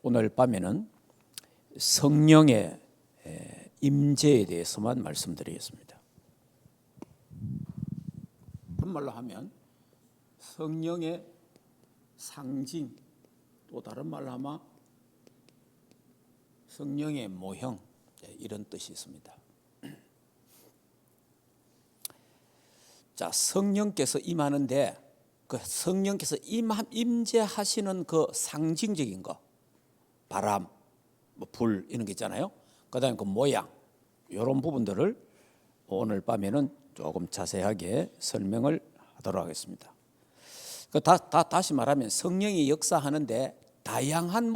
오늘 밤에는 성령의 임재에 대해서만 말씀드리겠습니다. 한말로 하면 성령의 상징, 또 다른 말로 하면 성령의 모형, 이런 뜻이 있습니다. 자, 성령께서 임하는데 그 성령께서 임재하시는 그 상징적인 거, 바람, 불 이런 게 있잖아요. 그다음에 그 모양, 이런 부분들을 오늘 밤에는 조금 자세하게 설명을 하도록 하겠습니다. 다시 말하면 성령이 역사하는데 다양한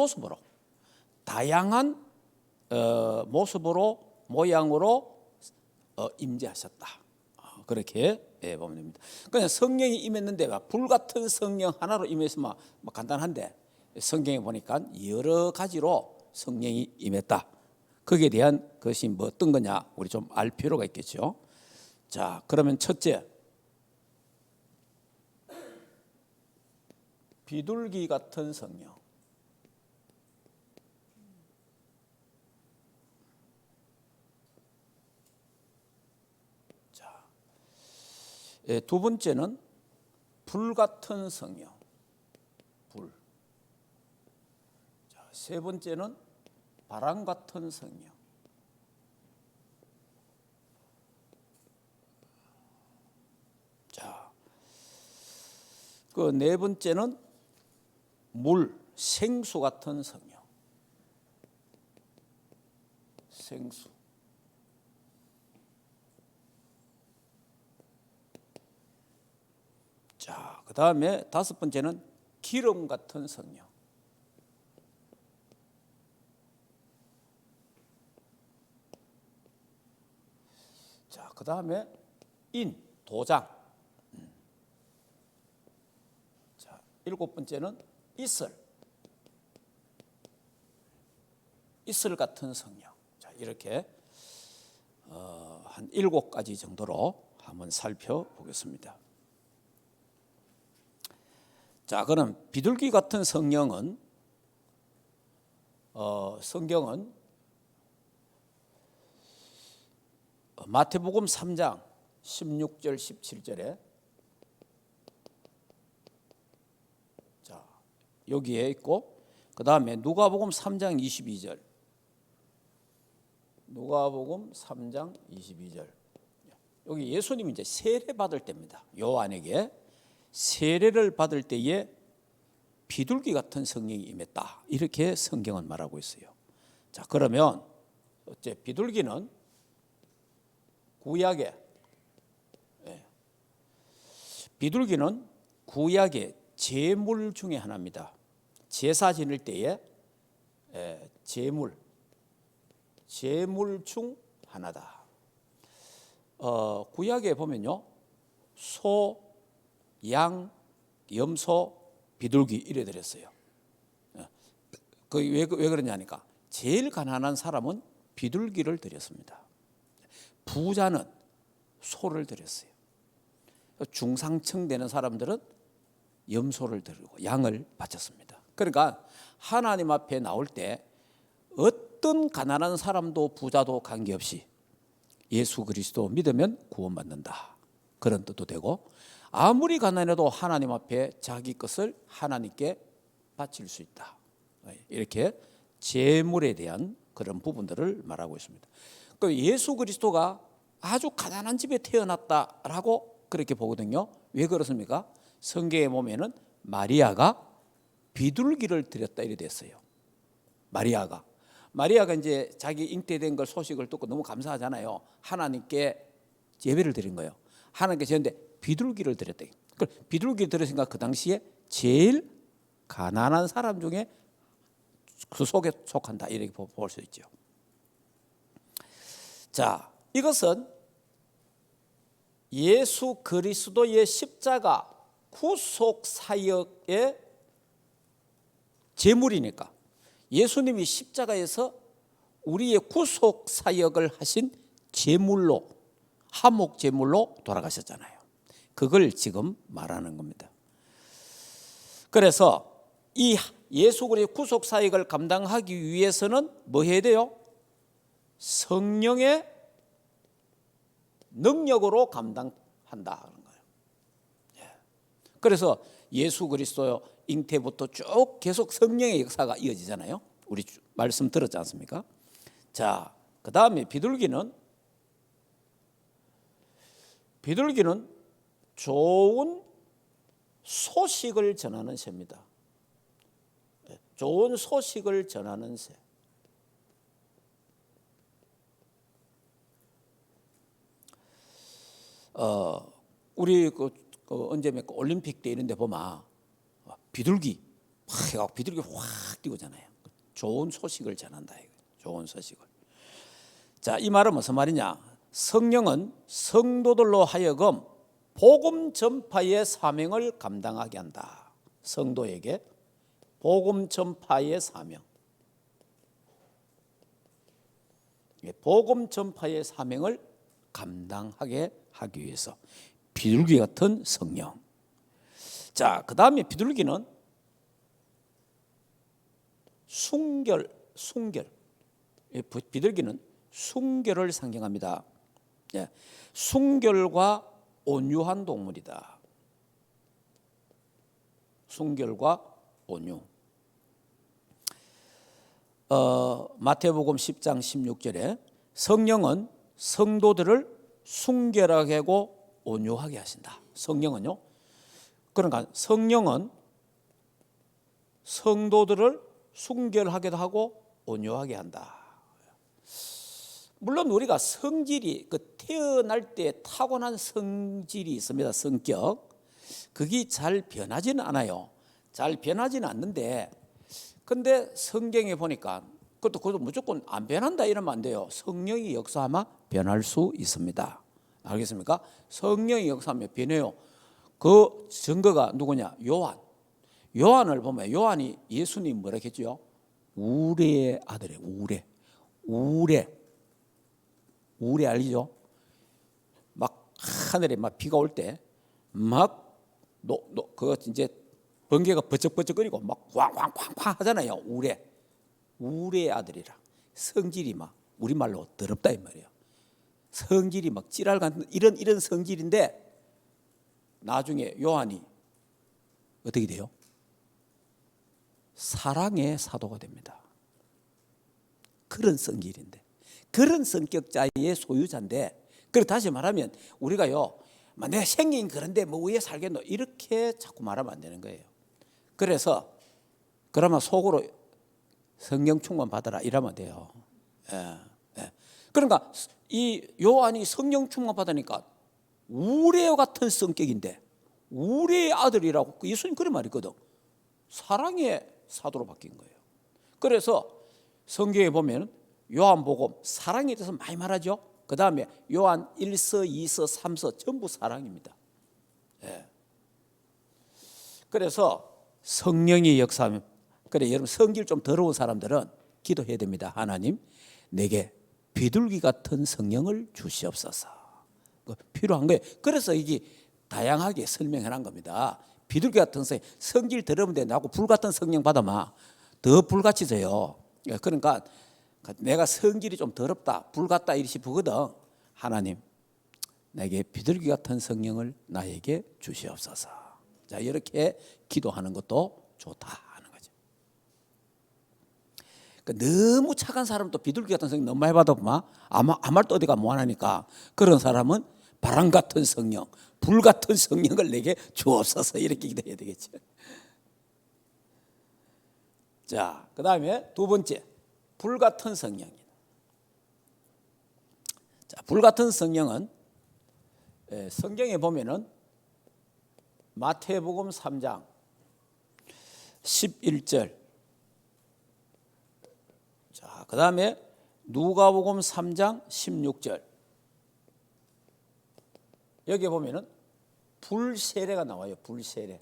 모습으로, 모양으로 임재하셨다. 그렇게 보면 됩니다. 그냥 성령이 임했는데 불같은 성령 하나로 임했으면 간단한데 성경에 보니까 여러 가지로 성령이 임했다. 거기에 대한 것이 어떤 거냐 우리 좀 알 필요가 있겠죠. 자, 그러면 첫째, 비둘기 같은 성령. 자, 두 번째는 불 같은 성령. 불. 자, 세 번째는 바람 같은 성령. 자, 그 네 번째는 물, 생수 같은 성령. 생수. 자, 그 다음에 다섯 번째는 기름 같은 성령. 자, 그 다음에 도장. 자, 일곱 번째는 이슬 같은 성령. 자, 이렇게 한 7가지 정도로 한번 살펴보겠습니다. 자, 그럼 비둘기 같은 성령은 성경은 마태복음 3장 16절 17절에 자, 여기에 있고, 그 다음에 누가복음 3장 22절, 누가복음 3장 22절, 여기 예수님이 이제 세례 받을 때입니다. 요한에게 세례를 받을 때에 비둘기 같은 성령이 임했다, 이렇게 성경은 말하고 있어요. 자, 그러면 어째 비둘기는 구약의 제물 중에 하나입니다. 제사 지낼 때에 제물 중 하나다. 구약에 보면요, 소, 양, 염소, 비둘기 이래 드렸어요. 왜 그러냐니까 제일 가난한 사람은 비둘기를 드렸습니다. 부자는 소를 드렸어요. 중상층 되는 사람들은 염소를 드리고 양을 바쳤습니다. 그러니까 하나님 앞에 나올 때 어떤 가난한 사람도 부자도 관계없이 예수 그리스도 믿으면 구원받는다, 그런 뜻도 되고, 아무리 가난해도 하나님 앞에 자기 것을 하나님께 바칠 수 있다, 이렇게 재물에 대한 그런 부분들을 말하고 있습니다. 예수 그리스도가 아주 가난한 집에 태어났다라고 그렇게 보거든요. 왜 그렇습니까? 성경에 보면은 마리아가 비둘기를 드렸다 이래 됐어요. 마리아가 이제 자기 잉태된 걸 소식을 듣고 너무 감사하잖아요. 하나님께 예배를 드린 거예요. 하나님께 드렸는데 비둘기를 드렸다. 비둘기 드렸으니까 그 당시에 제일 가난한 사람 중에 그 속에 속한다, 이렇게 볼 수 있죠. 자, 이것은 예수 그리스도의 십자가 구속 사역의 제물이니까, 예수님이 십자가에서 우리의 구속 사역을 하신 제물로, 화목 제물로 돌아가셨잖아요. 그걸 지금 말하는 겁니다. 그래서 이 예수 그리스도의 구속 사역을 감당하기 위해서는 뭐 해야 돼요? 성령의 능력으로 감당한다 하는 거예요. 그래서 예수 그리스도 잉태부터 쭉 계속 성령의 역사가 이어지잖아요. 우리 말씀 들었지 않습니까? 자, 그 다음에 비둘기는 좋은 소식을 전하는 새입니다. 좋은 소식을 전하는 새. 우리 언제 올림픽 때 이런 데 보면 비둘기 확 뛰고잖아요. 좋은 소식을 전한다. 좋은 소식을. 자, 이 말은 무슨 말이냐? 성령은 성도들로 하여금 복음 전파의 사명을 감당하게 한다. 성도에게 복음 전파의 사명. 복음 전파의 사명을 감당하게 하기 위해서 비둘기 같은 성령. 자, 그 다음에 비둘기는 순결. 비둘기는 순결을 상징합니다. 순결과 온유한 동물이다. 순결과 온유. 마태복음 10장 16절에 성령은 성도들을 순결하게 하고 온유하게 하신다. 성령은요. 그러니까 성령은 성도들을 순결하게도 하고 온유하게 한다. 물론 우리가 성질이 태어날 때 타고난 성질이 있습니다. 성격. 그게 잘 변하지는 않아요. 잘 변하지는 않는데, 근데 성경에 보니까 그것도 무조건 안 변한다 이러면 안 돼요. 성령이 역사하면 변할 수 있습니다. 알겠습니까? 성령이 역사하면 변해요. 그 증거가 누구냐? 요한을 보면 요한이 예수님 뭐라 했죠? 우레의 아들이에요. 우레 알죠? 막 하늘에 막 비가 올 때 막 그거 이제 번개가 버쩍버쩍거리고 막 쾅쾅쾅쾅 하잖아요. 우레의 아들이라. 성질이 막 우리말로 더럽다 이 말이에요. 성질이 막 찌랄 같은 이런 성질인데 나중에 요한이 어떻게 돼요? 사랑의 사도가 됩니다. 그런 성질인데, 그런 성격자의 소유자인데, 그리고 다시 말하면 우리가요, 내가 생긴 그런데 뭐 왜 살겠노 이렇게 자꾸 말하면 안 되는 거예요. 그래서 그러면 속으로 성령 충만 받아라 이러면 돼요. 그러니까 이 요한이 성령 충만 받으니까 우레와 같은 성격인데 우리의 아들이라고 예수님 그런 말이 있거든. 사랑의 사도로 바뀐 거예요. 그래서 성경에 보면 요한복음 사랑에 대해서 많이 말하죠. 그 다음에 요한 1서, 2서, 3서 전부 사랑입니다. 그래서 성령이 역사하면, 그래 여러분 성질 좀 더러운 사람들은 기도해야 됩니다. 하나님 내게 비둘기 같은 성령을 주시옵소서. 필요한 거예요. 그래서 이게 다양하게 설명해 놓은 겁니다. 비둘기 같은 성질 더러운데 나하고 불 같은 성령 받으면 더 불같이져요. 그러니까 내가 성질이 좀 더럽다, 불 같다 이리 싶거든. 하나님 내게 비둘기 같은 성령을 나에게 주시옵소서. 자, 이렇게 기도하는 것도 좋다 하는 거죠. 그러니까 너무 착한 사람도 비둘기 같은 성령 너무 많이 받아보면 아무 말도 어디가 못하니까 그런 사람은 바람 같은 성령, 불 같은 성령을 내게 주옵소서 이렇게 기도해야 되겠죠. 자, 그 다음에 두 번째, 불 같은 성령입니다. 자, 불 같은 성령은 성경에 보면은 마태복음 3장 11절, 자, 그 다음에 누가복음 3장 16절, 여기 보면은 불세례가 나와요. 불세례.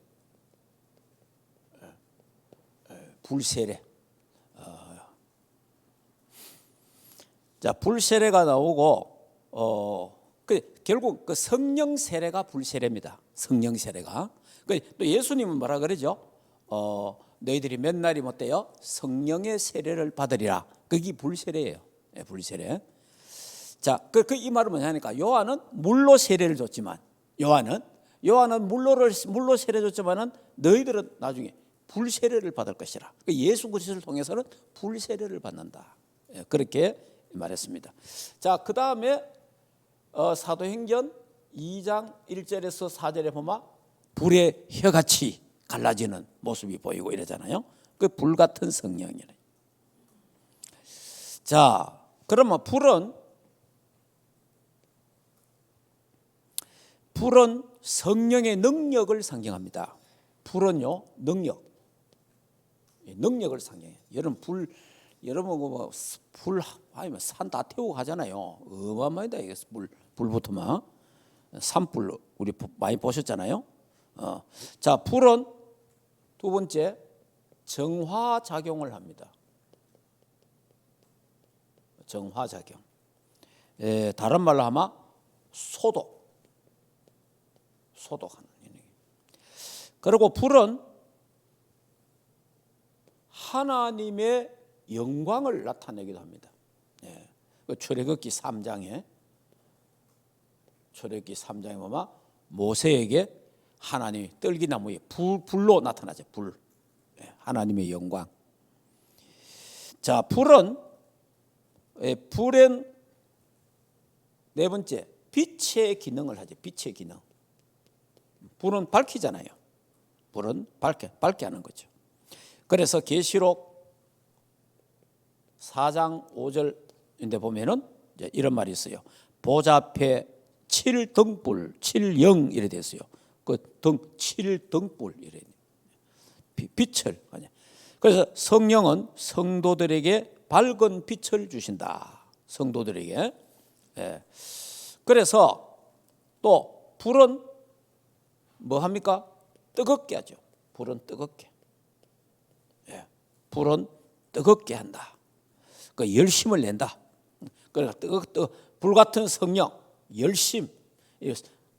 자, 불세례가 나오고 결국 그 성령 세례가 불세례입니다. 성령 세례가. 또 예수님은 뭐라 그러죠? 너희들이 몇 날이 못돼요? 성령의 세례를 받으리라. 그게 불세례예요. 예, 불세례. 자, 이 말은 뭐냐니까 요한은 물로 세례를 줬지만 요한은 물로 세례 줬지만은 너희들은 나중에 불세례를 받을 것이라. 예수 그리스도를 통해서는 불세례를 받는다. 예, 그렇게 말했습니다. 자, 그 다음에 사도행전 2장 1절에서 4절에 보면 불의 혀같이 갈라지는 모습이 보이고 이러잖아요. 그 불 같은 성령이래. 자, 그러면 불은 성령의 능력을 상징합니다. 불은요, 능력을 상징해요. 여러분 아니면 산 다 태우고 가잖아요. 어마어마하다 이게 불부터만 산불 우리 많이 보셨잖아요. 자, 불은 두 번째 정화작용을 합니다. 정화작용. 다른 말로 하면 소독하는. 그리고 불은 하나님의 영광을 나타내기도 합니다. 출애굽기 3장에 보면 모세에게 하나님이 떨기나무에 불로 나타나죠. 하나님의 영광. 자, 불은 네 번째 빛의 기능을 하죠. 빛의 기능. 불은 밝히잖아요. 불은 밝게 하는 거죠. 그래서 계시록 4장 5절인데 보면은 이런 말이 있어요. 보좌 앞에 7등불, 7영 이래 됐어요. 그 등 7등불 이래. 빛을. 그래서 성령은 성도들에게 밝은 빛을 주신다. 성도들에게. 그래서 또 불은 뭐 합니까? 뜨겁게 하죠. 불은 뜨겁게. 불은 뜨겁게 한다. 그 열심을 낸다. 그러니까 불 같은 성령, 열심.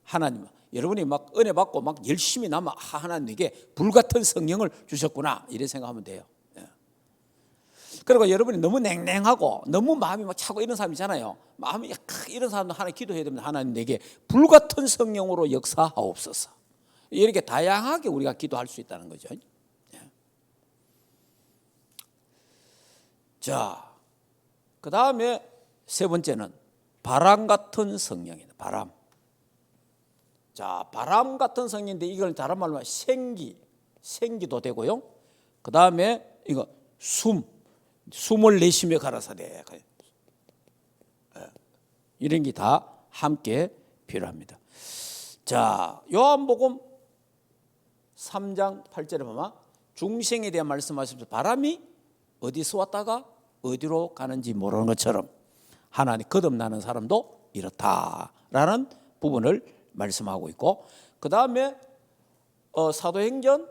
하나님, 여러분이 막 은혜 받고 막 열심히 나면 하나님에게 불 같은 성령을 주셨구나 이렇게 생각하면 돼요. 그리고 여러분이 너무 냉랭하고 너무 마음이 막 차고 이런 사람 있잖아요. 마음이 이런 사람도 하나님 기도해야 됩니다. 하나님 내게 불 같은 성령으로 역사하옵소서. 이렇게 다양하게 우리가 기도할 수 있다는 거죠. 자, 그 다음에 세 번째는 바람 같은 성령이다. 바람. 자, 바람 같은 성령인데 이걸 다른 말로 하면 생기도 되고요. 그 다음에 이거 숨을 내쉬며 가라사대. 이런 게 다 함께 필요합니다. 자, 요한복음 3장 8절에 보면 중생에 대한 말씀하시면서 바람이 어디서 왔다가 어디로 가는지 모르는 것처럼 하나님 거듭나는 사람도 이렇다라는 부분을 말씀하고 있고, 그 다음에 사도행전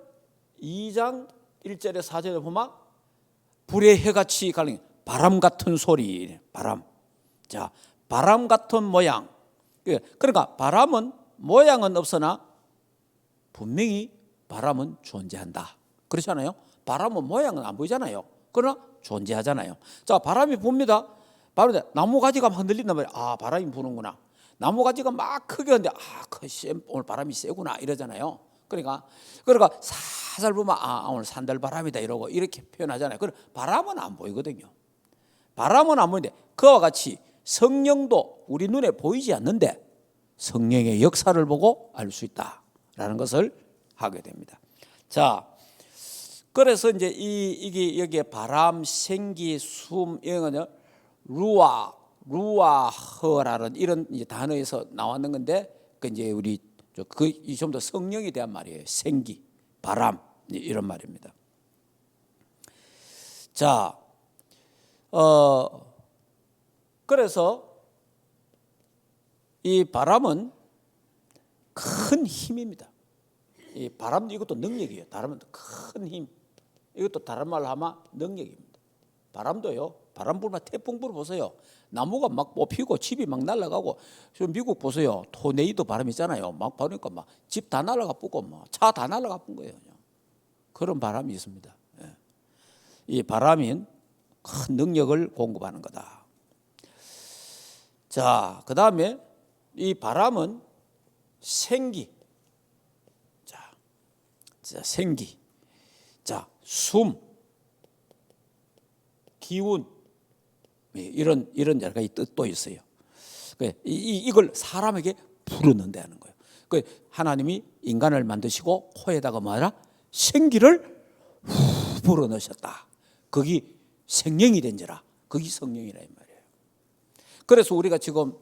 2장 1절에 4절에 보면 불의 해같이 갈리는 바람 같은 소리. 바람. 자, 바람 같은 모양. 그러니까 바람은 모양은 없으나 분명히 바람은 존재한다. 그렇잖아요. 바람은 모양은 안 보이잖아요. 그러나 존재하잖아요. 자, 바람이 붑니다. 바로 나무 가지가 막 흔들린단 말이에요. 아, 바람이 부는구나. 나무 가지가 막 크게 하는데 오늘 바람이 세구나 이러잖아요. 그러니까 살살 보면 오늘 산들바람이다 이러고 이렇게 표현하잖아요. 그럼 바람은 안 보이거든요. 바람은 안 보이는데 그와 같이 성령도 우리 눈에 보이지 않는데 성령의 역사를 보고 알 수 있다라는 것을 하게 됩니다. 자, 그래서 이제 이게 여기에 바람, 생기, 숨 이런 거는 루아흐라는 이런 이제 단어에서 나왔는 건데 그 이제 우리 좀 더 성령에 대한 말이에요. 생기, 바람 이런 말입니다. 자, 그래서 이 바람은 큰 힘입니다. 이 바람도 이것도 능력이에요. 바람은 큰 힘. 이것도 다른 말로 하면 능력입니다. 바람도요. 바람 불면 태풍 불어 보세요. 나무가 막 뽑히고 집이 막 날아가고 미국 보세요. 토네이도 바람 있잖아요. 막 보니까 막 집 다 날아가 뿌고 막 차 다 날아가 쁜 거예요. 그런 바람이 있습니다. 이 바람이 큰 능력을 공급하는 거다. 자, 그 다음에 이 바람은 생기. 자, 생기. 자, 숨, 기운, 이런 여러 가지 뜻도 있어요. 이걸 사람에게 불어넣는다는 거예요. 하나님이 인간을 만드시고 코에다가 뭐라? 생기를 불어넣으셨다. 거기 생명이 된지라. 거기 성령이라 이 말이에요. 그래서 우리가 지금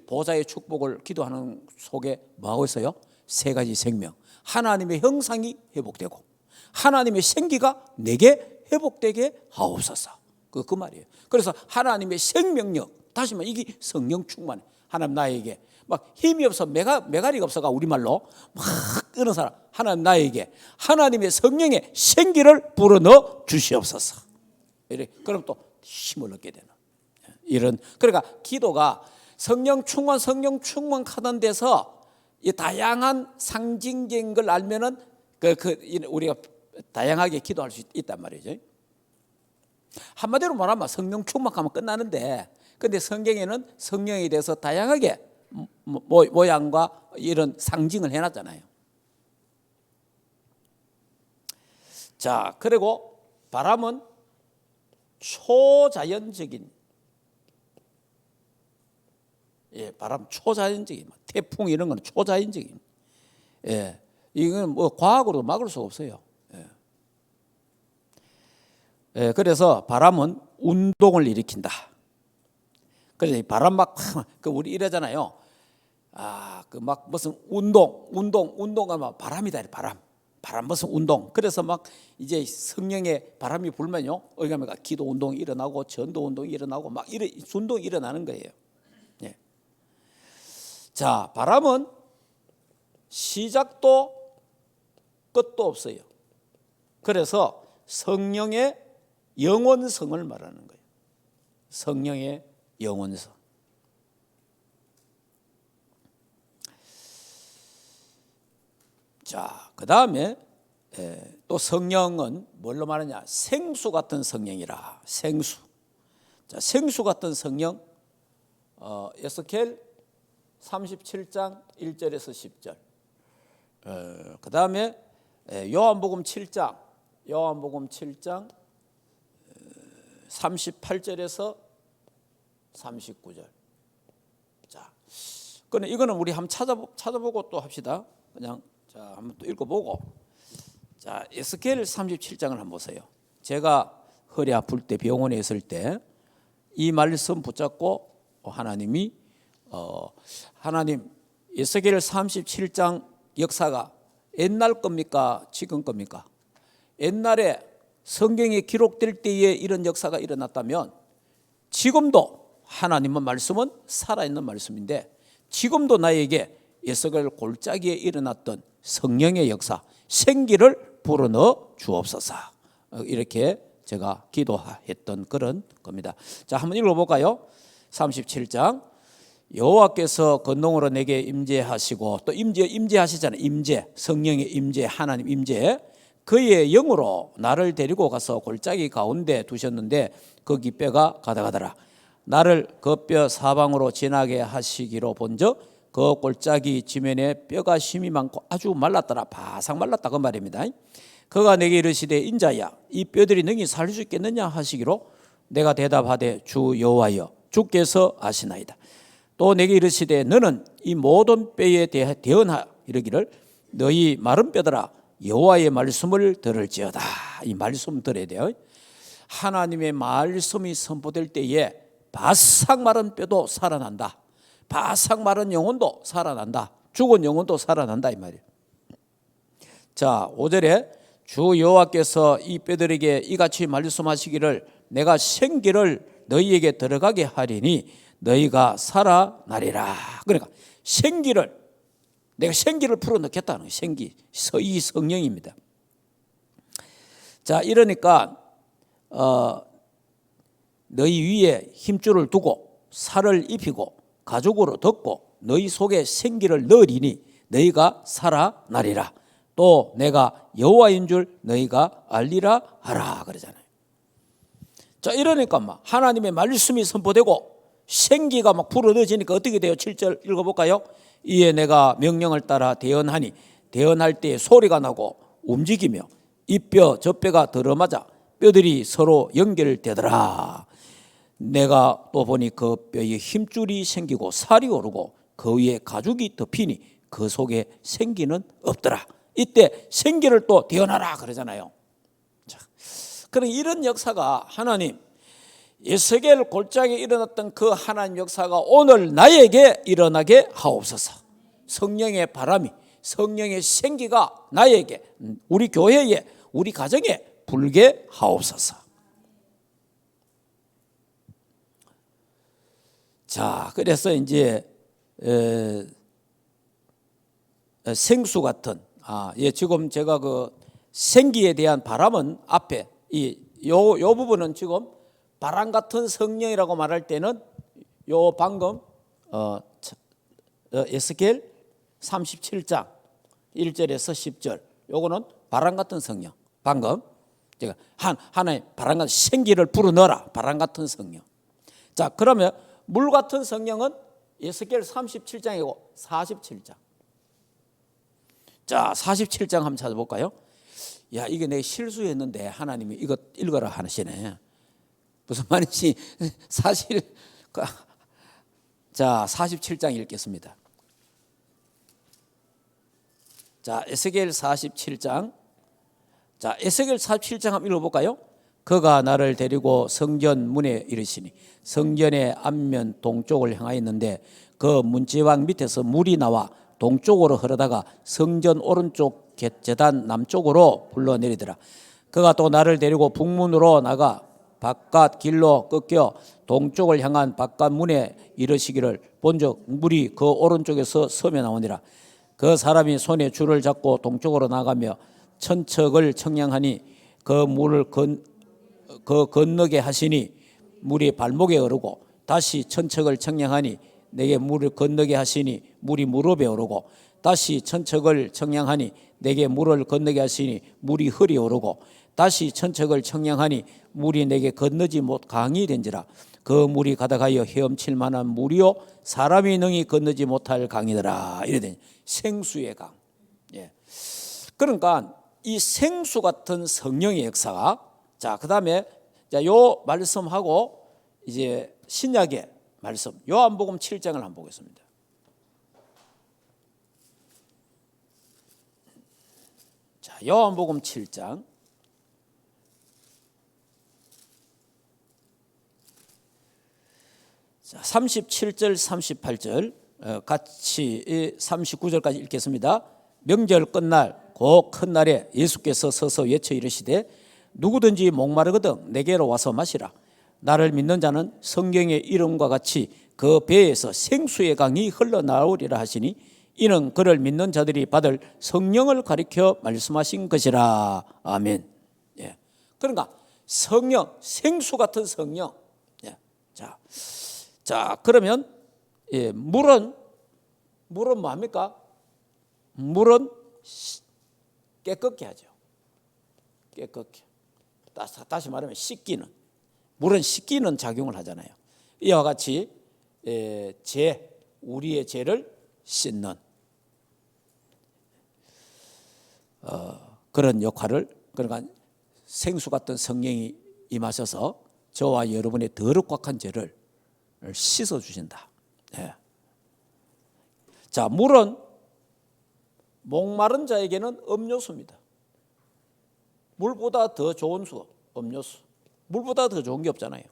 보좌의 축복을 기도하는 속에 뭐하고 있어요? 세 가지 생명. 하나님의 형상이 회복되고 하나님의 생기가 내게 회복되게 하옵소서. 그 말이에요. 그래서 하나님의 생명력, 다시 말해 이게 성령 충만. 하나님 나에게 막 힘이 없어 메가리가 없어가 우리말로 막 끄는 사람, 하나님 나에게 하나님의 성령의 생기를 불어넣어 주시옵소서. 이래 그럼 또 힘을 얻게 되는 이런. 그러니까 기도가 성령 충만 하는 데서 이 다양한 상징적인 걸 알면은 우리가 다양하게 기도할 수 있단 말이죠. 한마디로 말하면 성령 충만하면 끝나는데, 근데 성경에는 성령에 대해서 다양하게 모양과 이런 상징을 해놨잖아요. 자, 그리고 바람은 초자연적인, 바람 초자연적인, 태풍 이런 건 초자연적인, 이건 뭐 과학으로 막을 수가 없어요. 그래서 바람은 운동을 일으킨다. 그래서 바람 막 우리 이러잖아요. 막 무슨 운동하면 바람이다. 바람 무슨 운동. 그래서 막 이제 성령의 바람이 불면요, 어디가면 기도 운동이 일어나고 전도 운동이 일어나고 막 이런 운동이 일어나는 거예요. 자, 바람은 시작도 끝도 없어요. 그래서 성령의 영원성을 말하는 거예요. 성령의 영원성. 자, 그 다음에 또 성령은 뭘로 말하냐? 생수 같은 성령이라. 생수. 자, 생수 같은 성령. 에스겔 37장 1절에서 10절. 그 다음에 요한복음 7장 38절에서 39절. 자, 그럼 이거는 우리 한번 찾아보고 또 합시다. 그냥 자, 한번 또 읽어보고. 자, 에스겔 37장을 한번 보세요. 제가 허리 아플 때 병원에 있을 때 이 말씀 붙잡고 하나님이 하나님 에스겔 37장 역사가 옛날 겁니까? 지금 겁니까? 옛날에 성경에 기록될 때에 이런 역사가 일어났다면 지금도 하나님의 말씀은 살아있는 말씀인데 지금도 나에게 에스겔 골짜기에 일어났던 성령의 역사, 생기를 불어넣어 주옵소서. 이렇게 제가 기도했던 그런 겁니다. 자, 한번 읽어볼까요? 37장. 여호와께서 건능으로 내게 임재하시고, 또 임재하시잖아요. 임재, 성령의 임재, 하나님 임재. 그의 영으로 나를 데리고 가서 골짜기 가운데 두셨는데 거기 뼈가 가다가더라. 나를 그 뼈 사방으로 지나게 하시기로 본즉 그 골짜기 지면에 뼈가 심이 많고 아주 말랐더라. 바삭 말랐다 그 말입니다. 그가 내게 이르시되 인자야, 이 뼈들이 능히 살 수 있겠느냐 하시기로 내가 대답하되 주 여호와여, 주께서 아시나이다. 또 내게 이르시되 너는 이 모든 뼈에 대언하 이르기를 너희 마른 뼈들아 여호와의 말씀을 들을지어다. 이 말씀 들어야 돼요. 하나님의 말씀이 선포될 때에 바싹 마른 뼈도 살아난다. 바싹 마른 영혼도 살아난다. 죽은 영혼도 살아난다 이 말이에요. 자, 5절에 주 여호와께서 이 뼈들에게 이같이 말씀하시기를 내가 생기를 너희에게 들어가게 하리니 너희가 살아나리라. 그러니까 내가 생기를 풀어넣겠다는 생기, 이 성령입니다. 자, 이러니까 너희 위에 힘줄을 두고 살을 입히고 가죽으로 덮고 너희 속에 생기를 넣으리니 너희가 살아나리라. 또 내가 여호와인 줄 너희가 알리라 하라 그러잖아요. 자, 이러니까 막 하나님의 말씀이 선포되고 생기가 막 불어넣어지니까 어떻게 돼요? 7절 읽어볼까요? 이에 내가 명령을 따라 대언하니 대언할 때에 소리가 나고 움직이며 이 뼈 저 뼈가 들어맞아 뼈들이 서로 연결되더라. 내가 또 보니 그 뼈에 힘줄이 생기고 살이 오르고 그 위에 가죽이 덮이니 그 속에 생기는 없더라. 이때 생기를 또 대언하라 그러잖아요. 자, 그럼 이런 역사가 하나님 에스겔 골짜기에 일어났던 그 하나님 역사가 오늘 나에게 일어나게 하옵소서. 성령의 바람이, 성령의 생기가 나에게, 우리 교회에, 우리 가정에 불게 하옵소서. 자, 그래서 이제 생수 같은, 지금 제가 그 생기에 대한 바람은 앞에 요 부분은 지금 바람 같은 성령이라고 말할 때는 요 방금 에스겔 37장 1절에서 10절 요거는 바람 같은 성령. 방금 제가 하나의 바람 같은 생기를 불어넣어라. 바람 같은 성령. 자, 그러면 물 같은 성령은 에스겔 37장이고 47장. 자, 47장 한번 찾아볼까요? 야, 이게 내가 실수했는데 하나님이 이거 읽어라 하시네. 무슨 말인지 사실. 자, 47장 읽겠습니다. 자, 에스겔 47장. 자, 에스겔 47장 한번 읽어볼까요? 그가 나를 데리고 성전 문에 이르시니 성전의 앞면 동쪽을 향하였는데 그 문지방 밑에서 물이 나와 동쪽으로 흐르다가 성전 오른쪽 곁재단 남쪽으로 흘러내리더라. 그가 또 나를 데리고 북문으로 나가 바깥 길로 꺾여 동쪽을 향한 바깥 문에 이르시기를 본즉 물이 그 오른쪽에서 섬에 나오니라. 그 사람이 손에 줄을 잡고 동쪽으로 나가며 천척을 청량하니 그 물을 건너게 하시니 물이 발목에 오르고 다시 천척을 청량하니 내게 물을 건너게 하시니 물이 무릎에 오르고 다시 천척을 청량하니 내게 물을 건너게 하시니 물이 허리에 오르고 다시 천척을 청량하니 물이 내게 건너지 못 강이 된지라. 그 물이 가득하여 헤엄칠 만한 물이요 사람이 능히 건너지 못할 강이더라. 이래 생수의 강. 예. 그러니까 이 생수 같은 성령의 역사가, 자, 그다음에 요 말씀하고 이제 신약의 말씀 요한복음 7장을 한번 보겠습니다. 자, 요한복음 7장. 자, 37절 38절 같이 39절까지 읽겠습니다. 명절 끝날 그 큰 날에 예수께서 서서 외쳐 이르시되 누구든지 목마르거든 내게로 와서 마시라. 나를 믿는 자는 성경의 이름과 같이 그 배에서 생수의 강이 흘러나오리라 하시니 이는 그를 믿는 자들이 받을 성령을 가리켜 말씀하신 것이라. 아멘. 예. 그러니까 성령, 생수 같은 성령. 예. 자, 그러면 물은 뭐합니까? 물은 깨끗게 하죠. 깨끗게. 다시 말하면 씻기는. 물은 씻기는 작용을 하잖아요. 이와 같이 우리의 죄를 씻는 그런 역할을, 그러니까 생수 같은 성령이 임하셔서 저와 여러분의 더럽고악한 죄를 씻어 주신다. 예. 자, 물은 목마른 자에게는 음료수입니다. 물보다 더 좋은 수, 음료수. 물보다 더 좋은 게 없잖아요.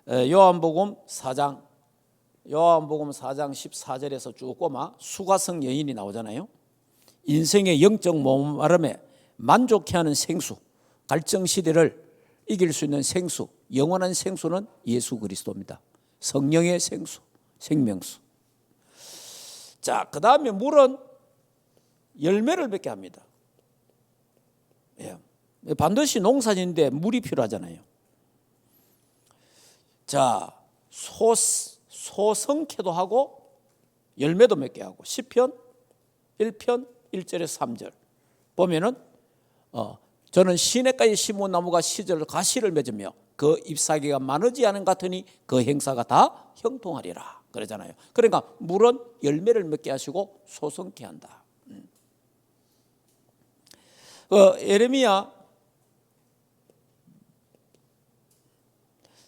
요한복음 4장 14절에서 쭉 꼬마 수가성 여인이 나오잖아요. 인생의 영적 목마름에 만족해 하는 생수, 갈증 시대를 이길 수 있는 생수, 영원한 생수는 예수 그리스도입니다. 성령의 생수, 생명수. 자, 그 다음에 물은 열매를 맺게 합니다. 예. 반드시 농사짓는데 물이 필요하잖아요. 자, 소성케도 하고 열매도 맺게 하고. 시편 1편 1절에서 3절 보면은 저는 시냇가에 심은 나무가 시절 가시를 맺으며 그 잎사귀가 마르지 않은 같으니 그 행사가 다 형통하리라 그러잖아요. 그러니까 물은 열매를 맺게 하시고 소성케 한다. 예레미야,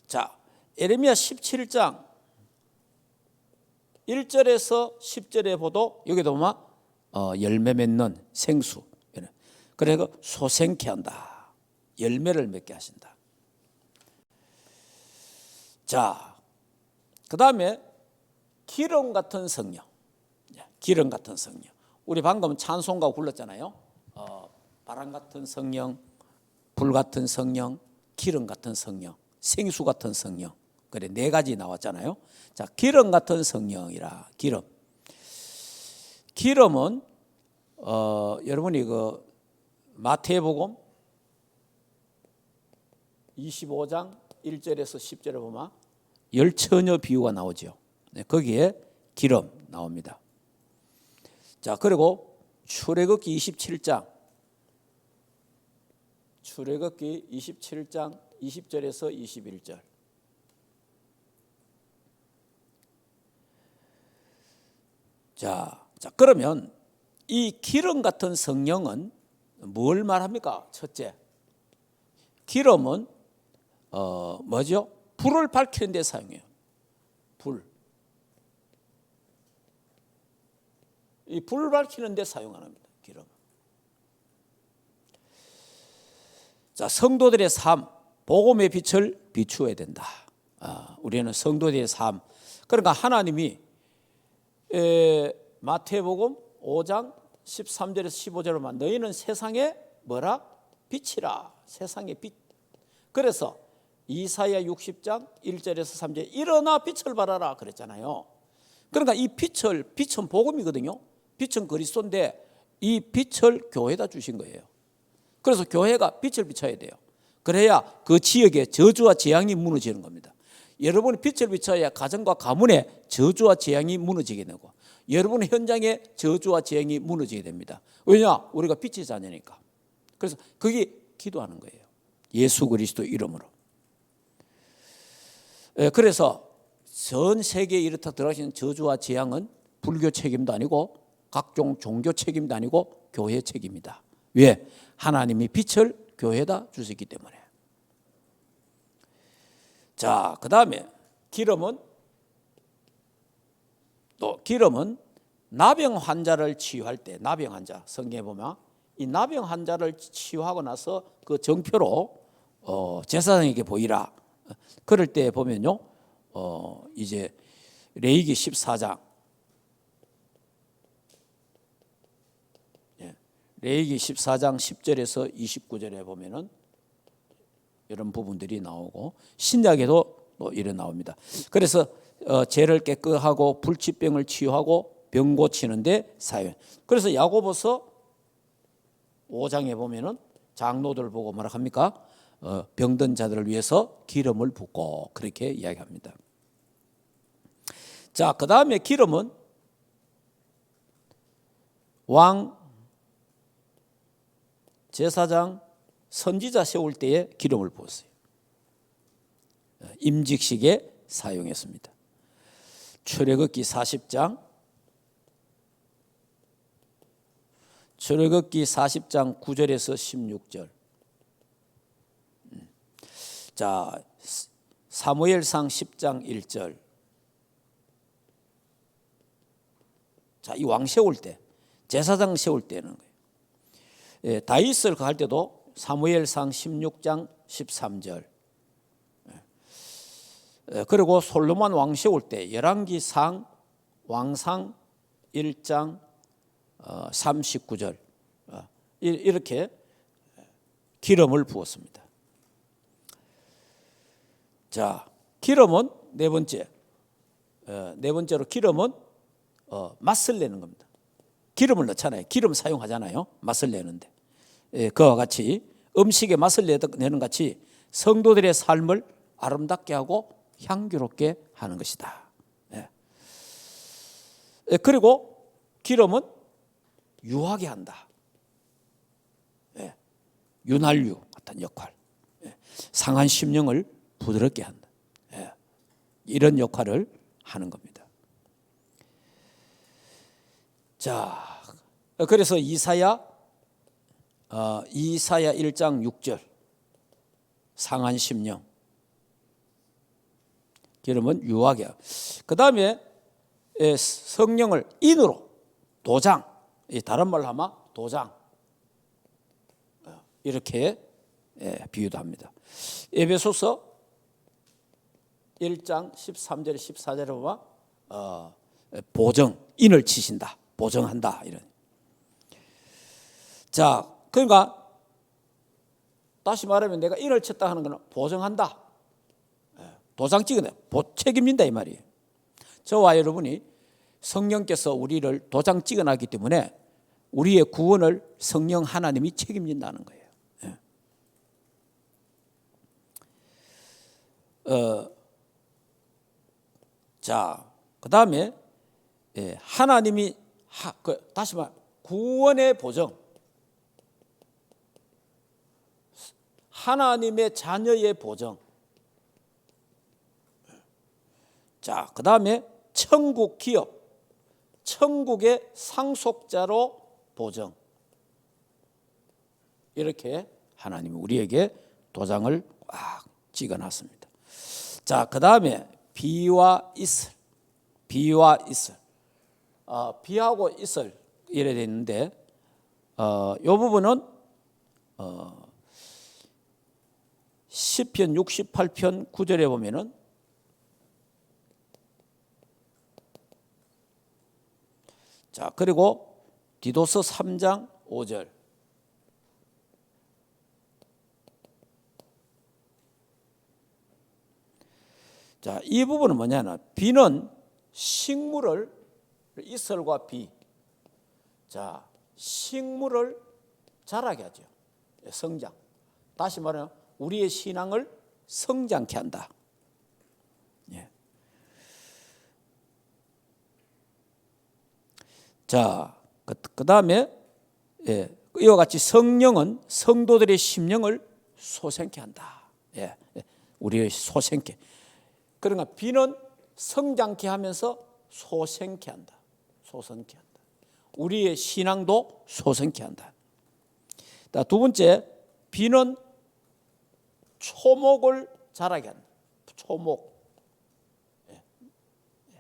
자, 예레미야 17장 1절에서 10절에 보도 여기도 보면 열매 맺는 생수, 그래서 소생케 한다. 열매를 맺게 하신다. 자, 그 다음에 기름 같은 성령. 기름 같은 성령. 우리 방금 찬송가 불렀잖아요. 바람 같은 성령, 불 같은 성령, 기름 같은 성령, 생수 같은 성령. 그래, 네 가지 나왔잖아요. 자, 기름 같은 성령이라. 기름. 기름은 여러분이 그 마태복음 25장 1절에서 10절에 보면 열처녀 비유가 나오죠. 네, 거기에 기름 나옵니다. 자, 그리고 출애굽기 27장 20절에서 21절. 자, 그러면 이 기름 같은 성령은 뭘 말합니까? 첫째, 기름은 뭐죠? 불을 밝히는 데 사용해요. 불. 이 불을 밝히는 데 사용합니다. 기름. 자, 성도들의 삶, 복음의 빛을 비추어야 된다. 우리는 성도들의 삶. 그러니까 하나님이 마태복음 5장 13절에서 15절로만 너희는 세상에 뭐라? 빛이라. 세상의 빛. 그래서 이사야 60장 1절에서 3절에 일어나 빛을 발하라 그랬잖아요. 그러니까 이 빛은 복음이거든요. 빛은 그리스도인데 이 빛을 교회에다 주신 거예요. 그래서 교회가 빛을 비춰야 돼요. 그래야 그 지역에 저주와 재앙이 무너지는 겁니다. 여러분이 빛을 비춰야 가정과 가문에 저주와 재앙이 무너지게 되고 여러분의 현장에 저주와 재앙이 무너지게 됩니다. 왜냐? 우리가 빛의 자녀니까. 그래서 그게 기도하는 거예요. 예수 그리스도 이름으로. 그래서 전 세계에 이렇다 들어가신 저주와 재앙은 불교 책임도 아니고 각종 종교 책임도 아니고 교회 책임이다. 왜? 하나님이 빛을 교회에다 주셨기 때문에. 자, 그 다음에 기름은 나병 환자를 치유할 때, 나병 환자 성경에 보면 이 나병 환자를 치유하고 나서 그 정표로 제사장에게 보이라. 그럴 때 보면요, 이제 레위기 14장, 레위기 14장 10절에서 29절에 보면은 이런 부분들이 나오고 신약에도 또 이런 나옵니다. 그래서 죄를 깨끗하고 불치병을 치유하고 병 고치는데 사용. 그래서 야고보서 5장에 보면은 장로들 보고 뭐라 합니까? 병든 자들을 위해서 기름을 붓고 그렇게 이야기합니다. 자, 그 다음에 기름은 왕, 제사장, 선지자 세울 때에 기름을 부었어요. 임직식에 사용했습니다. 출애굽기 40장 9절에서 16절. 자, 사무엘상 10장 1절. 자, 이 왕 세울 때, 제사장 세울 때는 거예요. 다윗을 할 때도 사무엘상 16장 13절. 그리고 솔로몬 왕 세울 때 열왕기상 왕상 1장 39절. 이렇게 기름을 부었습니다. 자, 기름은 네 번째로 기름은 맛을 내는 겁니다. 기름을 넣잖아요. 기름 사용하잖아요. 맛을 내는데. 그와 같이 음식에 맛을 내는 같이 성도들의 삶을 아름답게 하고 향기롭게 하는 것이다. 그리고 기름은 유하게 한다. 윤활유 같은 역할, 상한 심령을 부드럽게 한다. 이런 역할을 하는 겁니다. 자, 그래서 이사야 1장 6절 상한 심령. 그러면 유하게. 그 다음에 성령을 인으로 도장, 다른 말로 하면 도장, 이렇게 비유도 합니다. 에베소서 1장 13절 14절에 보면 보정, 인을 치신다, 보정한다 이런. 자, 그러니까 다시 말하면 내가 인을 쳤다 하는 것은 보정한다, 도장 찍어내, 책임진다 이 말이에요. 저와 여러분이 성령께서 우리를 도장 찍어놨기 때문에 우리의 구원을 성령 하나님이 책임진다는 거예요. 자, 그 다음에 하나님이 다시 말 구원의 보정, 하나님의 자녀의 보정. 자, 그 다음에 천국 기업, 천국의 상속자로 보정. 이렇게 하나님이 우리에게 도장을 꽉 찍어놨습니다. 자, 그 다음에 비와 이슬, 비와 이슬, 비하고 이슬 이래 돼 있는데, 이 부분은 시편 68편 9절에 보면은 자, 그리고 디도서 3장 5절. 자, 이 부분은 뭐냐면 비는 식물을 이슬과 비. 자, 식물을 자라게 하죠. 성장. 다시 말하면 우리의 신앙을 성장케 한다. 예. 자, 그 다음에 이와 같이 성령은 성도들의 심령을 소생케 한다. 우리의 소생케. 그러니까 비는 성장케 하면서 소생케 한다. 소생케 한다. 우리의 신앙도 소생케 한다. 두 번째, 비는 초목을 자라게 한다. 초목.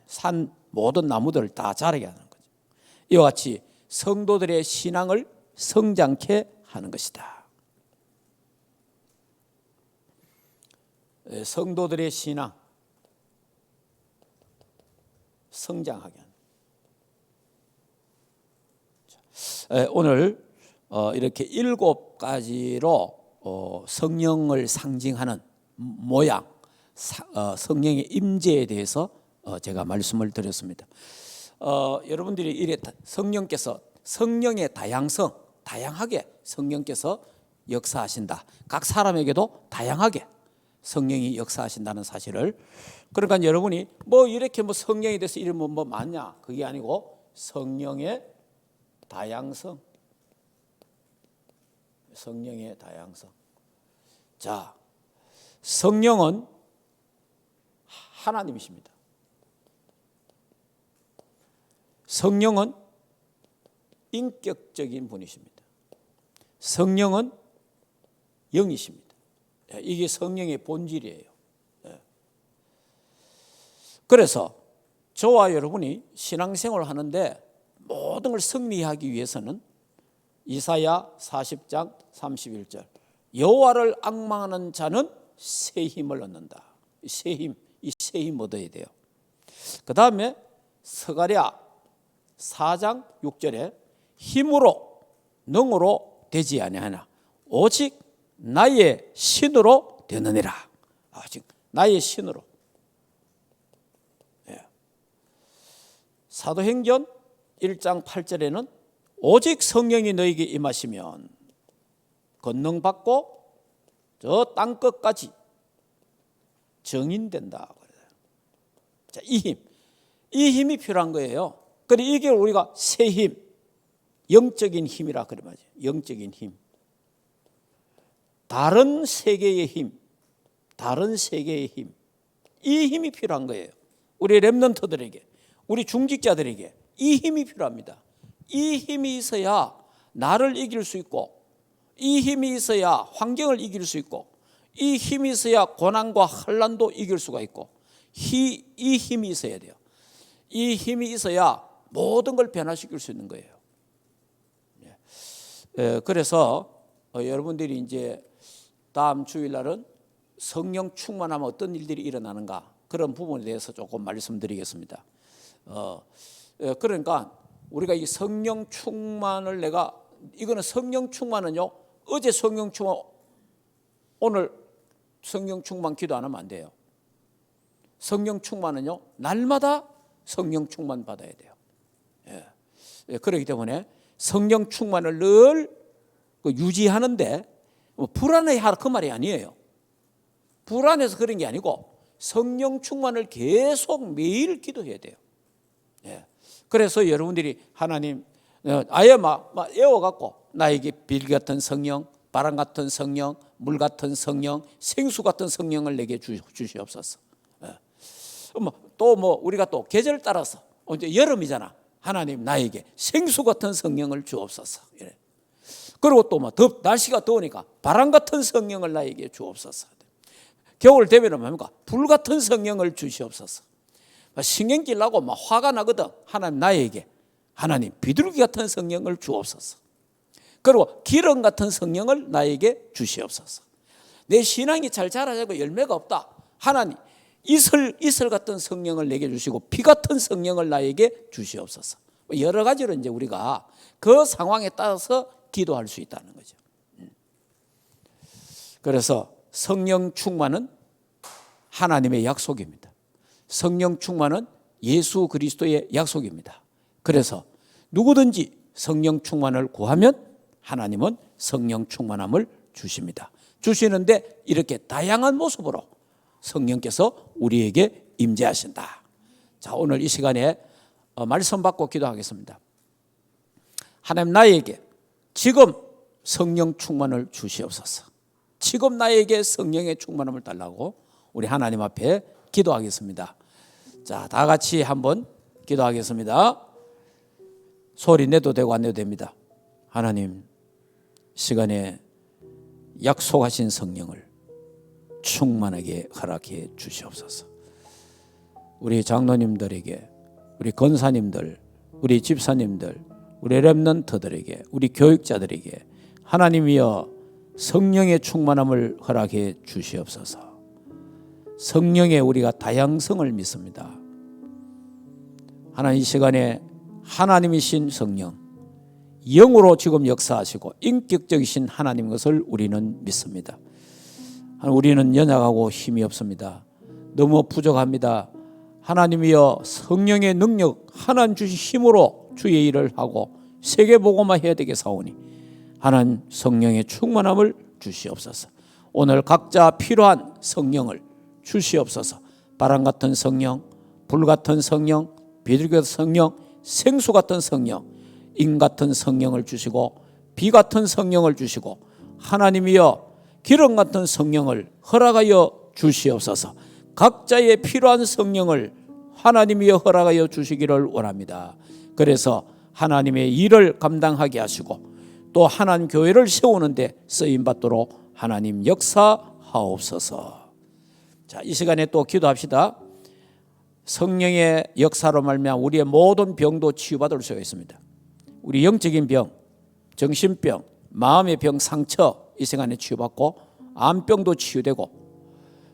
산 모든 나무들을 다 자라게 하는 거죠. 이와 같이 성도들의 신앙을 성장케 하는 것이다. 성도들의 신앙 성장하게 하는. 오늘 이렇게 7가지로 성령을 상징하는 모양, 성령의 임재에 대해서 제가 말씀을 드렸습니다. 여러분들이 이래 성령께서 성령의 다양성, 다양하게 성령께서 역사하신다. 각 사람에게도 다양하게 성령이 역사하신다는 사실을. 그러니까 여러분이 뭐 이렇게 뭐 성령에 대해서 이러면 뭐 맞냐? 그게 아니고 성령의 다양성. 성령의 다양성. 자, 성령은 하나님이십니다. 성령은 인격적인 분이십니다. 성령은 영이십니다. 이게 성령의 본질이에요. 그래서 저와 여러분이 신앙생활을 하는데 모든 걸 승리하기 위해서는 이사야 40장 31절 여호와를 앙망하는 자는 새 힘을 얻는다. 새 힘 얻어야 돼요. 그 다음에 스가랴 4장 6절에 힘으로 능으로 되지 아니하나 오직 나의 신으로 되느니라. 오직 나의 신으로. 사도행전 1장 8절에는 오직 성령이 너에게 임하시면 권능 받고 저 땅끝까지 정인된다. 자, 이 힘이 필요한 거예요. 그래 이게 우리가 새 힘, 영적인 힘이라 그래 말이죠. 영적인 힘. 다른 세계의 힘, 다른 세계의 힘, 이 힘이 필요한 거예요. 우리 렘넌트들에게, 우리 중직자들에게 이 힘이 필요합니다. 이 힘이 있어야 나를 이길 수 있고, 이 힘이 있어야 환경을 이길 수 있고, 이 힘이 있어야 고난과 환난도 이길 수가 있고, 이 힘이 있어야 돼요. 이 힘이 있어야 모든 걸 변화시킬 수 있는 거예요. 그래서 여러분들이 이제 다음 주일날은 성령 충만하면 어떤 일들이 일어나는가, 그런 부분에 대해서 조금 말씀드리겠습니다. 그러니까 우리가 이 성령 충만을 이거는 성령 충만은요, 어제 성령 충만, 오늘 성령 충만 기도 안 하면 안 돼요. 성령 충만은요, 날마다 성령 충만 받아야 돼요. 그렇기 때문에 성령 충만을 늘 유지하는데 불안해하라 그 말이 아니에요. 불안해서 그런 게 아니고 성령 충만을 계속 매일 기도해야 돼요. 그래서 여러분들이 하나님 아예 막 애워갖고 나에게 빌 같은 성령, 바람 같은 성령, 물 같은 성령, 생수 같은 성령을 내게 주시옵소서. 또 우리가 또 계절 따라서 이제 여름이잖아. 하나님 나에게 생수 같은 성령을 주옵소서. 이래. 그리고 또 날씨가 더우니까 바람 같은 성령을 나에게 주옵소서. 겨울 되면은 뭡니까? 불 같은 성령을 주시옵소서. 신경질 나고 화가 나거든. 하나님 나에게 하나님 비둘기 같은 성령을 주옵소서. 그리고 기름 같은 성령을 나에게 주시옵소서. 내 신앙이 잘 자라자고 열매가 없다. 하나님 이슬 같은 성령을 내게 주시고 비 같은 성령을 나에게 주시옵소서. 여러 가지로 이제 우리가 그 상황에 따라서 기도할 수 있다는 거죠. 그래서 성령 충만은 하나님의 약속입니다. 성령 충만은 예수 그리스도의 약속입니다. 그래서 누구든지 성령 충만을 구하면 하나님은 성령 충만함을 주십니다. 주시는데 이렇게 다양한 모습으로 성령께서 우리에게 임재하신다. 자, 오늘 이 시간에 말씀 받고 기도하겠습니다. 하나님 나에게 지금 성령 충만을 주시옵소서. 지금 나에게 성령의 충만함을 달라고 우리 하나님 앞에 기도하겠습니다. 자, 다 같이 한번 기도하겠습니다. 소리 내도 되고 안 내도 됩니다. 하나님, 시간에 약속하신 성령을 충만하게 허락해 주시옵소서. 우리 장로님들에게, 우리 권사님들, 우리 집사님들, 우리 렘넌트들에게, 우리 교육자들에게 하나님이여 성령의 충만함을 허락해 주시옵소서. 성령의 우리가 다양성을 믿습니다. 하나님, 이 시간에 하나님이신 성령, 영으로 지금 역사하시고 인격적이신 하나님 것을 우리는 믿습니다. 우리는 연약하고 힘이 없습니다. 너무 부족합니다. 하나님이여 성령의 능력, 하나님 주신 힘으로 주의 일을 하고 세계복음화 해야 되겠사오니 하나님 성령의 충만함을 주시옵소서. 오늘 각자 필요한 성령을 주시옵소서. 바람 같은 성령, 불 같은 성령, 비둘기 같은 성령, 생수 같은 성령, 인 같은 성령을 주시고 비 같은 성령을 주시고 하나님이여 기름 같은 성령을 허락하여 주시옵소서. 각자의 필요한 성령을 하나님이여 허락하여 주시기를 원합니다. 그래서 하나님의 일을 감당하게 하시고 또 하나님 교회를 세우는데 쓰임받도록 하나님 역사하옵소서. 자, 이 시간에 또 기도합시다. 성령의 역사로 말미암아 우리의 모든 병도 치유받을 수가 있습니다. 우리 영적인 병, 정신병, 마음의 병, 상처 이 시간에 치유받고 암병도 치유되고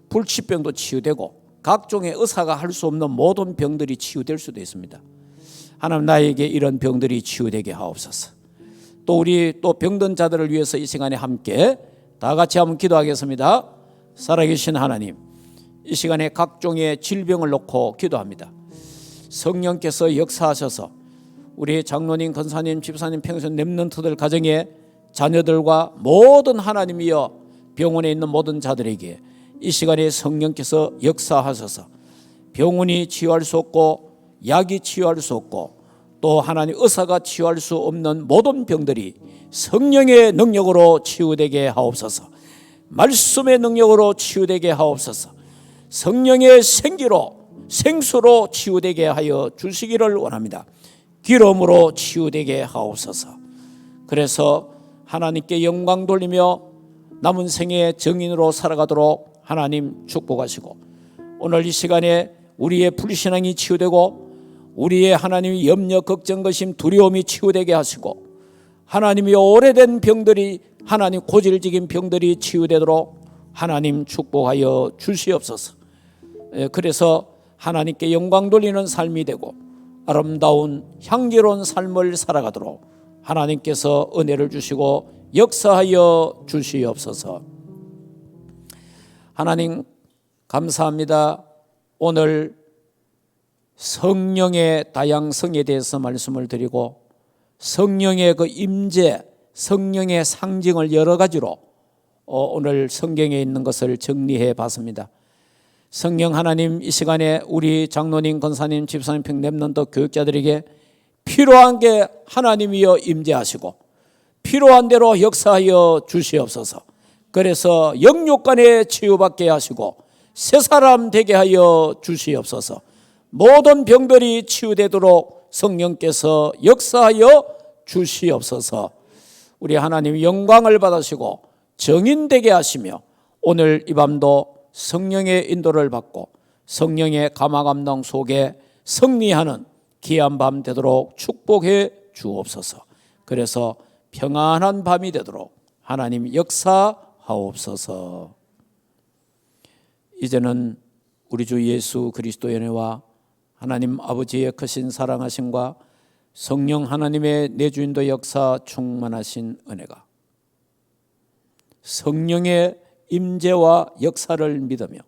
불치병도 치유되고 각종의 의사가 할 수 없는 모든 병들이 치유될 수도 있습니다. 하나님 나에게 이런 병들이 치유되게 하옵소서. 또 우리 또 병든 자들을 위해서 이 시간에 함께 다 같이 한번 기도하겠습니다. 살아계신 하나님, 이 시간에 각종의 질병을 놓고 기도합니다. 성령께서 역사하셔서 우리 장로님, 권사님, 집사님, 평생 렘넌트들 가정에 자녀들과 모든 하나님이여 병원에 있는 모든 자들에게 이 시간에 성령께서 역사하셔서 병원이 치유할 수 없고 약이 치유할 수 없고 또 하나님 의사가 치유할 수 없는 모든 병들이 성령의 능력으로 치유되게 하옵소서. 말씀의 능력으로 치유되게 하옵소서. 성령의 생수로 치유되게 하여 주시기를 원합니다. 기름으로 치유되게 하옵소서. 그래서 하나님께 영광 돌리며 남은 생애 정인으로 살아가도록 하나님 축복하시고, 오늘 이 시간에 우리의 불신앙이 치유되고 우리의 하나님의 염려, 걱정, 근심, 두려움이 치유되게 하시고, 하나님이 오래된 병들이, 하나님 고질적인 병들이 치유되도록 하나님 축복하여 주시옵소서. 그래서 하나님께 영광 돌리는 삶이 되고 아름다운 향기로운 삶을 살아가도록 하나님께서 은혜를 주시고 역사하여 주시옵소서. 하나님 감사합니다. 오늘 성령의 다양성에 대해서 말씀을 드리고, 성령의 그 임재, 성령의 상징을 여러 가지로 오늘 성경에 있는 것을 정리해 봤습니다. 성령 하나님, 이 시간에 우리 장로님, 권사님, 집사님, 렘넌트 교육자들에게 필요한 게 하나님이여 임재하시고 필요한 대로 역사하여 주시옵소서. 그래서 영육간에 치유받게 하시고 새 사람 되게 하여 주시옵소서. 모든 병들이 치유되도록 성령께서 역사하여 주시옵소서. 우리 하나님 영광을 받으시고 정인되게 하시며 오늘 이 밤도 성령의 인도를 받고 성령의 감화감동 속에 승리하는 귀한 밤 되도록 축복해 주옵소서. 그래서 평안한 밤이 되도록 하나님 역사하옵소서. 이제는 우리 주 예수 그리스도의 은혜와 하나님 아버지의 크신 사랑하심과 성령 하나님의 내주인도 역사 충만하신 은혜가, 성령의 임재와 역사를 믿으며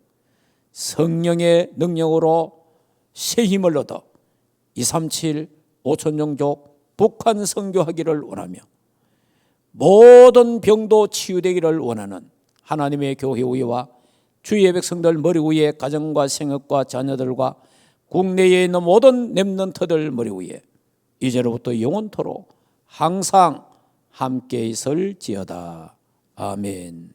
성령의 능력으로 새 힘을 얻어 237 5천종족 북한 선교하기를 원하며 모든 병도 치유되기를 원하는 하나님의 교회 위와 주의 백성들 머리 위에 가정과 생업과 자녀들과 국내에 있는 모든 렘넌트들 머리 위에 이제로부터 영원토록 항상 함께 있을지어다. 아멘.